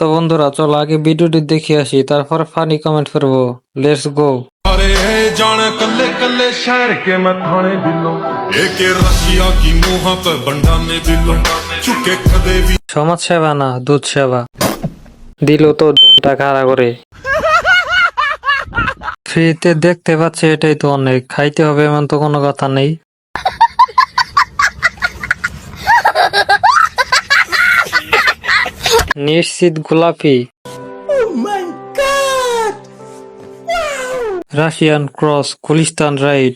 তো বন্ধুরা চলো আগে ভিডিওটি দেখে আসি, তারপর ফানি কমেন্ট করবো। Let's go. अरे जाने कल्ले कल्ले शहर के मैं थाने दिलों एक रशिया की मुंह पे बंडा ने दिलों चुके कदे भी সমাজ সেবা না দুধ সেবা, দিল তো ধনটা খাড়া করে। ফ্রিতে দেখতে পাচ্ছি এটাই তো অনেক, খাইতে হবে এমন তো কোনো কথা নেই। নিশ্চিত গোলাপি, Russian cross, Gulistan ride,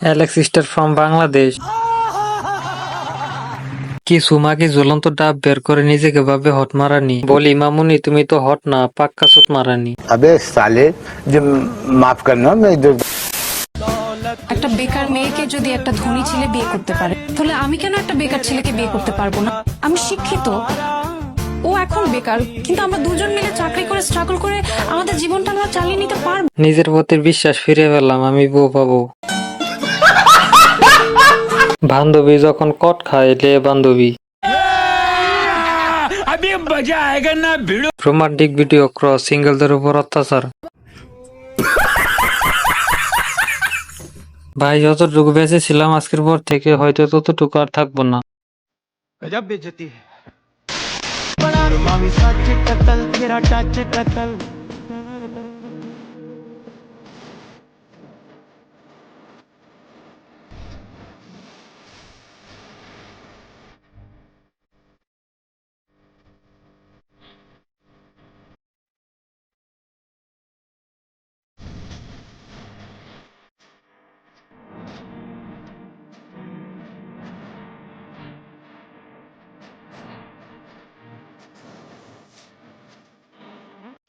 Alex star from Bangladesh. কিছু মাকে ঝুলন্ত ডাব বের করে নিজেকে ভাবে হট মারানি, বলি মামুনি তুমি তো হট না, পাক্কা চোট মারানি। अबे साले जब माफ करना मैं जो একটা বেকার মেয়েকে যদি একটা ধনী ছেলে বিয়ে করতে পারে, তাহলে আমি কেন একটা বেকার ছেলেকে বিয়ে করতে পারবো না? আমি শিক্ষিত, ও এখন বেকার, কিন্তু আমরা দুজন মিলে চাকরি করে স্ট্রাগল করে আমাদের জীবনটা আমরা চালিয়ে নিতে পারবো। নিজের প্রতি বিশ্বাস ফিরে পেলাম, আমি বউ পাবো। বান্ধবী যখন কট খায় লে বান্ধবী। রোমান্টিক ভিডিও ক্রস, সিঙ্গেলদের উপর অত্যাচার। ভাই যতটুকু বেঁচে ছিলাম আজকের পর থেকে হয়তো ততটুকু আর থাকবো না। गजब बेइज्जती है बड़ा मामी सच कतल तेरा टच कतल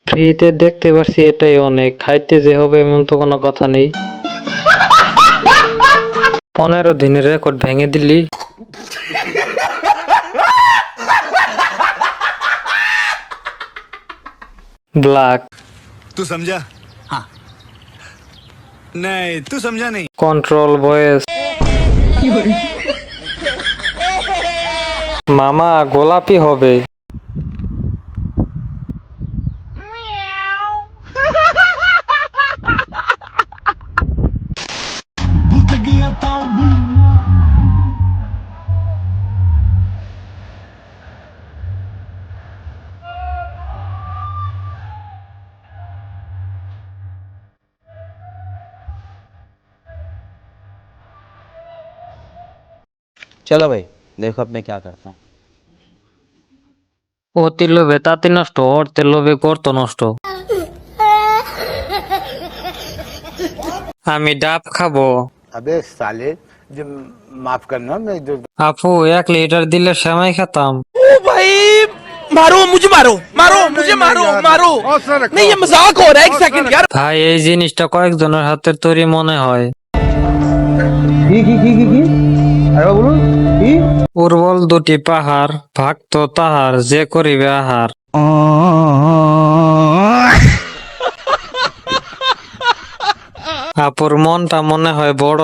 ফ্রিতে দেখতে পারছি এটাই অনেক, খাইতে যে হবে এমন তো কোনো কথা নেই। 15 দিনের রেকর্ড ভেঙে দিলি। ব্ল্যাক तू समझा? हाँ नहीं तू समझा नहीं। Control voice. মামা গোলাপি হবে। चलो भाई देखो अब मैं क्या करता हूँ। অতি লোভে তাঁতি নষ্ট, অর্থের লোভে গর্ত নষ্ট। আমি ডাব খাবো। अबे साले जब माफ करना मैं जो আপু 1 লিটার দিলে সেমাই খেতাম। मारो मुझे मारो मारो मुझे मारो मारो नहीं ये मजाक हो रहा है एक सेकंड यार ভাই এই জিনিসটা কয়েকজনের হাতের তৈরি মনে হয়। উর্বল দুটি পাহাড়, ভাগত তাহার যে করিবে আহার। আপুর মনটা মনে হয় বড়।